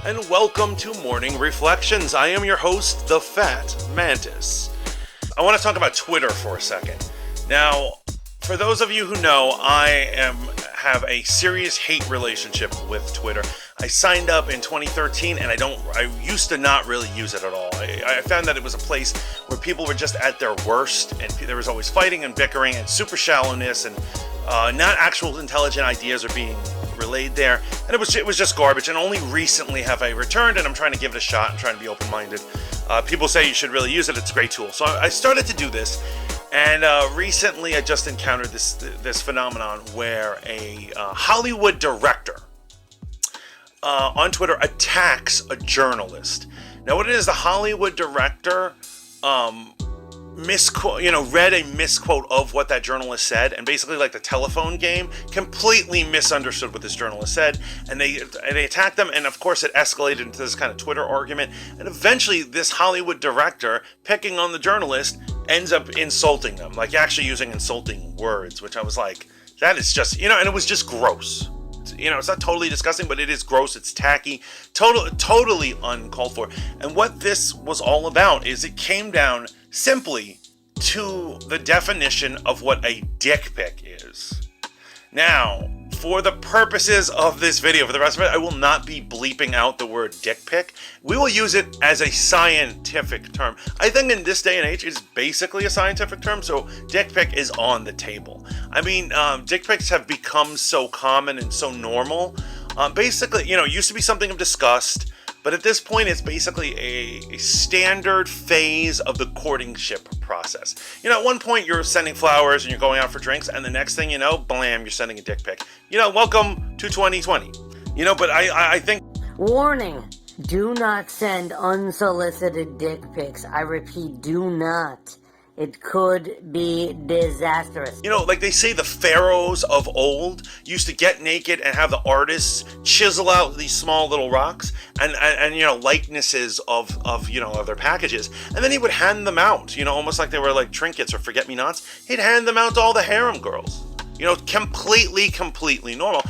and welcome to Morning Reflections. I am your host, the Fat Mantis. I want to talk about Twitter for a second. Now, for those of you who know, I have a serious hate relationship with Twitter. I signed up in 2013 and I used to not really use it at all. I found that it was a place where people were just at their worst, and there was always fighting and bickering and super shallowness, and not actual intelligent ideas are being relayed there, and it was just garbage. And only recently have I returned, and I'm trying to give it a shot. I'm trying to be open-minded. People say you should really use it. It's a great tool. So I started to do this, and recently I just encountered this phenomenon where a Hollywood director on Twitter attacks a journalist. Now, what it is, the Hollywood director read a misquote of what that journalist said, and basically, like the telephone game, completely misunderstood what this journalist said, and they attacked them, and of course it escalated into this kind of Twitter argument, and eventually this Hollywood director, picking on the journalist, ends up insulting them, like actually using insulting words, which I was like, that is just, and it was just gross. It's not totally disgusting, but it is gross. It's tacky, totally uncalled for. And what this was all about is it came down simply to the definition of what a dick pic is. Now, for the purposes of this video, for the rest of it, I will not be bleeping out the word dick pic. We will use it as a scientific term. I think in this day and age, it's basically a scientific term, so dick pic is on the table. I mean, dick pics have become so common and so normal. Basically, it used to be something of disgust, but at this point, it's basically a standard phase of the courtship process. At one point, you're sending flowers and you're going out for drinks, and the next thing you know, blam, you're sending a dick pic. Welcome to 2020. But I think... Warning, do not send unsolicited dick pics. I repeat, do not. It could be disastrous. Like they say, the pharaohs of old used to get naked and have the artists chisel out these small little rocks and likenesses of their packages, and then he would hand them out, almost like they were like trinkets or forget-me-nots. He'd hand them out to all the harem girls. Completely normal.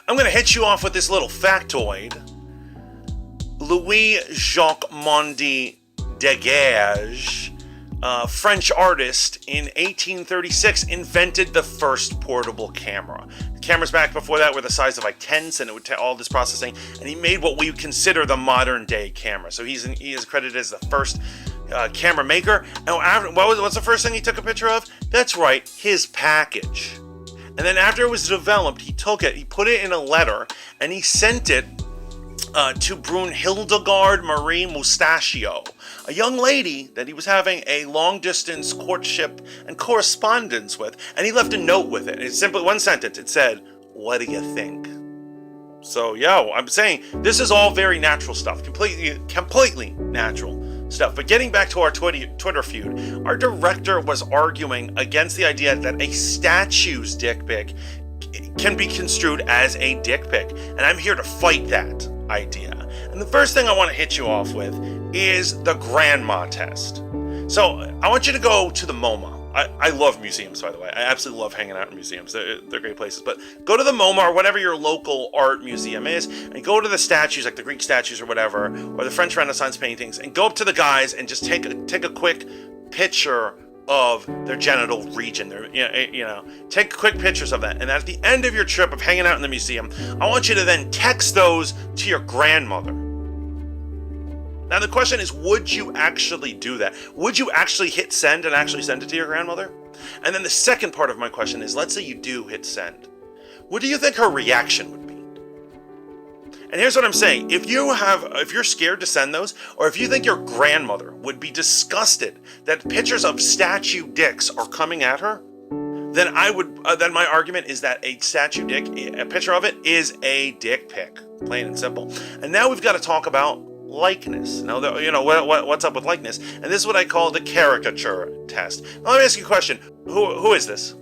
I'm gonna hit you off with this little factoid. Louis-Jacques Mondi Degas, French artist, in 1836 invented the first portable camera. The cameras back before that were the size of like tents, and it would take all this processing, and he made what we would consider the modern day camera. So he is credited as the first camera maker. And what's the first thing he took a picture of? That's right, his package. And then after it was developed, he took it, he put it in a letter, and he sent it to Brunhildegard Marie Mustachio, a young lady that he was having a long-distance courtship and correspondence with, and he left a note with it. It's simply one sentence. It said, "What do you think?" So, I'm saying this is all very natural stuff, completely natural stuff. But getting back to our Twitter feud, our director was arguing against the idea that a statue's dick pic can be construed as a dick pic, and I'm here to fight that idea. And the first thing I want to hit you off with is the grandma test. So I want you to go to the MoMA. I love museums, by the way. I absolutely love hanging out in museums. They're great places. But go to the MoMA or whatever your local art museum is, and go to the statues, like the Greek statues or whatever, or the French Renaissance paintings, and go up to the guys and just take a quick picture of their genital region. Take quick pictures of that. And at the end of your trip of hanging out in the museum, I want you to then text those to your grandmother. Now the question is, would you actually do that? Would you actually hit send and actually send it to your grandmother? And then the second part of my question is, let's say you do hit send. What do you think her reaction would be? And here's what I'm saying. If you're scared to send those, or if you think your grandmother would be disgusted that pictures of statue dicks are coming at her, then then my argument is that a statue dick, a picture of it, is a dick pic, plain and simple. And now we've got to talk about likeness. Now, what's up with likeness? And this is what I call the caricature test. Now, let me ask you a question. Who is this?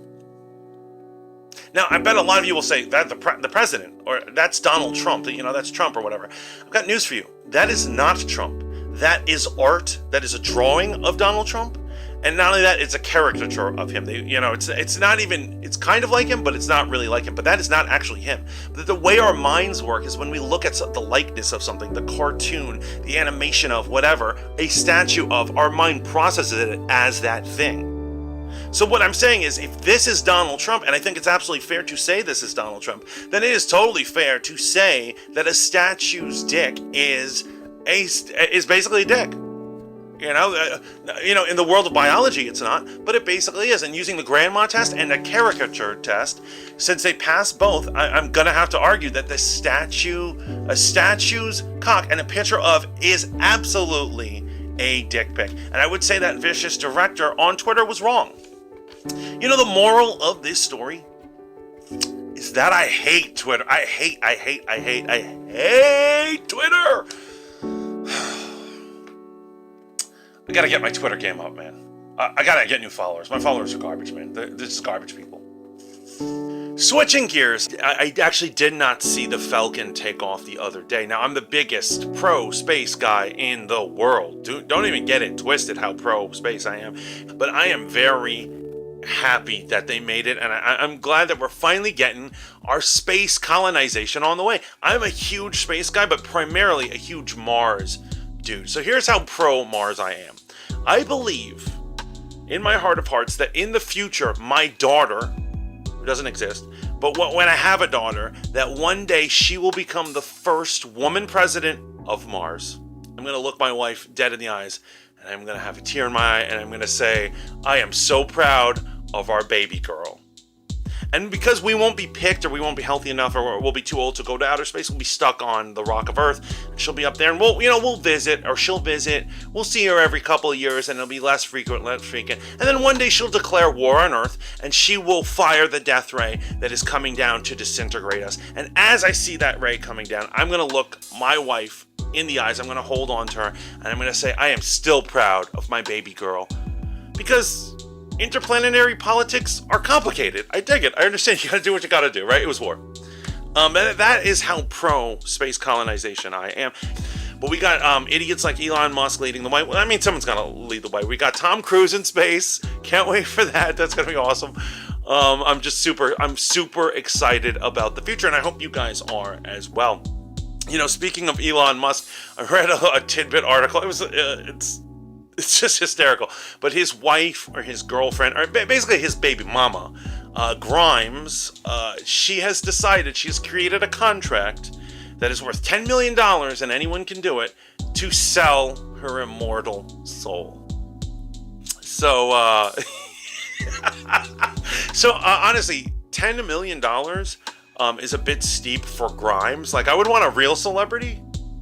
Now, I bet a lot of you will say that the president, or that's Donald Trump, that's Trump or whatever. I've got news for you. That is not Trump. That is art. That is a drawing of Donald Trump. And not only that, it's a caricature of him. It's not even, it's kind of like him, but it's not really like him. But that is not actually him. The way our minds work is when we look at the likeness of something, the cartoon, the animation of whatever, a statue of, our mind processes it as that thing. So what I'm saying is, if this is Donald Trump, and I think it's absolutely fair to say this is Donald Trump, then it is totally fair to say that a statue's dick is basically a dick. In the world of biology, it's not, but it basically is. And using the grandma test and the caricature test, since they pass both, I'm gonna have to argue that a statue's cock and a picture of is absolutely a dick pic. And I would say that vicious director on Twitter was wrong. The moral of this story is that I hate Twitter. I hate Twitter. I gotta get my Twitter game up, man. I gotta get new followers. My followers are garbage, man. They're just garbage people. Switching gears, I actually did not see the Falcon take off the other day. Now, I'm the biggest pro-space guy in the world. Don't even get it twisted how pro-space I am. But I am very happy that they made it, and I'm glad that we're finally getting our space colonization on the way. I'm a huge space guy, but primarily a huge Mars dude. So here's how pro-Mars I am. I believe, in my heart of hearts, that in the future, my daughter, who doesn't exist, but when I have a daughter, that one day she will become the first woman president of Mars. I'm going to look my wife dead in the eyes, and I'm going to have a tear in my eye, and I'm going to say, I am so proud of our baby girl. And because we won't be picked, or we won't be healthy enough, or we'll be too old to go to outer space, we'll be stuck on the rock of Earth. And she'll be up there, and we'll visit, or she'll visit. We'll see her every couple of years, and it'll be less frequent. And then one day she'll declare war on Earth, and she will fire the death ray that is coming down to disintegrate us. And as I see that ray coming down, I'm going to look my wife in the eyes. I'm going to hold on to her, and I'm going to say, I am still proud of my baby girl. Because interplanetary politics are complicated. I dig it. I understand. You gotta do what you gotta do, right? It was war. That is how pro-space colonization I am. But we got idiots like Elon Musk leading the way. Well, I mean, someone's gonna lead the way. We got Tom Cruise in space. Can't wait for that. That's gonna be awesome. I'm super excited about the future, and I hope you guys are as well. Speaking of Elon Musk, I read a tidbit article. It's just hysterical. But his wife, or his girlfriend, or basically his baby mama, Grimes, she has decided, she's created a contract that is worth $10 million, and anyone can do it, to sell her immortal soul. So, honestly, $10 million is a bit steep for Grimes. Like, I would want a real celebrity.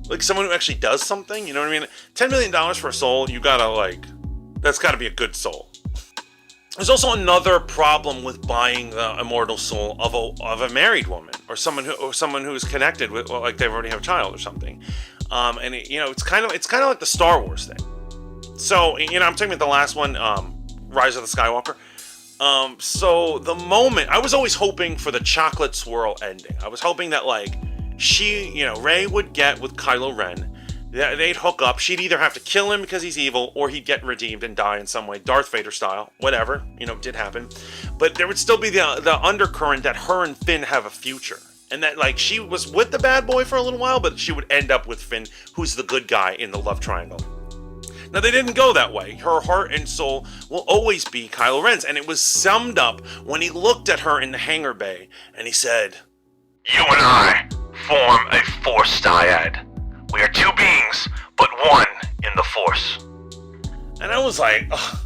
Like someone who actually does something, you know what I mean? $10 million for a soul, that's gotta be a good soul. There's also another problem with buying the immortal soul of a married woman, or someone who is connected with, like they already have a child or something. And it's kind of like the Star Wars thing. So, I'm talking about the last one, Rise of the Skywalker. So the moment, I was always hoping for the chocolate swirl ending. I was hoping that Rey would get with Kylo Ren. They'd hook up. She'd either have to kill him because he's evil, or he'd get redeemed and die in some way, Darth Vader style. Whatever, did happen. But there would still be the undercurrent that her and Finn have a future. And that, she was with the bad boy for a little while, but she would end up with Finn, who's the good guy in the love triangle. Now, they didn't go that way. Her heart and soul will always be Kylo Ren's. And it was summed up when he looked at her in the hangar bay, and he said, "You and I form a force dyad. We are two beings, but one in the force." And I was like, ugh.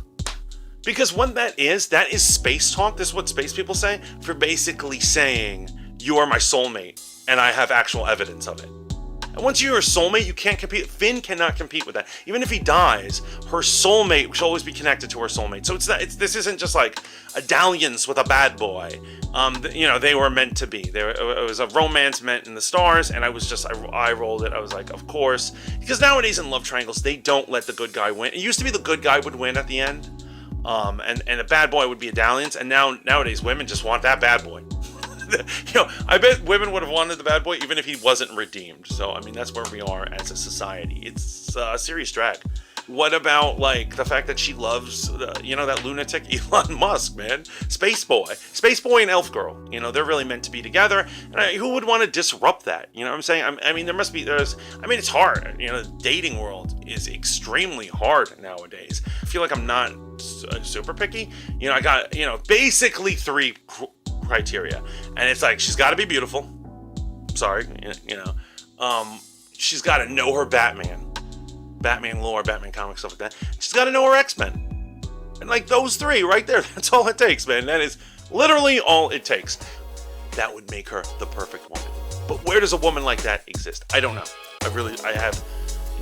Because what that is space talk. This is what space people say for basically saying, you are my soulmate, and I have actual evidence of it. And once you're a soulmate, you can't compete. Finn cannot compete with that. Even if he dies, her soulmate should always be connected to her soulmate. So this isn't just like a dalliance with a bad boy. They were meant to be. It was a romance meant in the stars, and I rolled it. I was like, of course. Because nowadays in love triangles, they don't let the good guy win. It used to be the good guy would win at the end, and the bad boy would be a dalliance. And nowadays, women just want that bad boy. I bet women would have wanted the bad boy even if he wasn't redeemed. So, that's where we are as a society. It's a serious drag. What about, like, the fact that she loves, that lunatic Elon Musk, man? Space Boy and Elf Girl, they're really meant to be together. And who would want to disrupt that? You know what I'm saying? I mean, it's hard. The dating world is extremely hard nowadays. I feel like I'm not super picky. I got, basically 3 criteria. And it's like, she's got to be beautiful. Sorry, she's got to know her Batman lore, Batman comics, stuff like that. She's got to know her X-Men. And like those 3 right there, that's all it takes, man. That is literally all it takes. That would make her the perfect woman. But where does a woman like that exist? I don't know. I have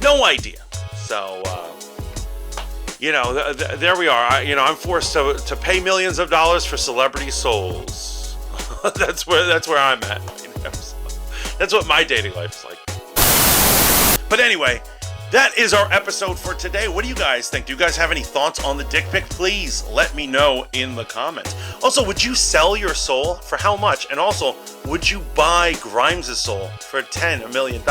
no idea. So, there we are. I'm forced to pay millions of dollars for celebrity souls. That's where I'm at. That's what my dating life is like. But anyway, that is our episode for today. What do you guys think? Do you guys have any thoughts on the dick pic? Please let me know in the comments. Also, would you sell your soul? For how much? And also, would you buy Grimes' soul for $10 million?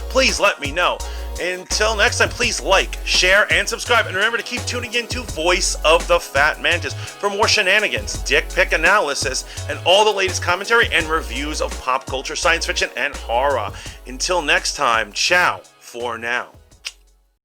Please let me know. Until next time, please like, share, and subscribe. And remember to keep tuning in to Voice of the Fat Mantis for more shenanigans, dick pic analysis, and all the latest commentary and reviews of pop culture, science fiction, and horror. Until next time, ciao for now.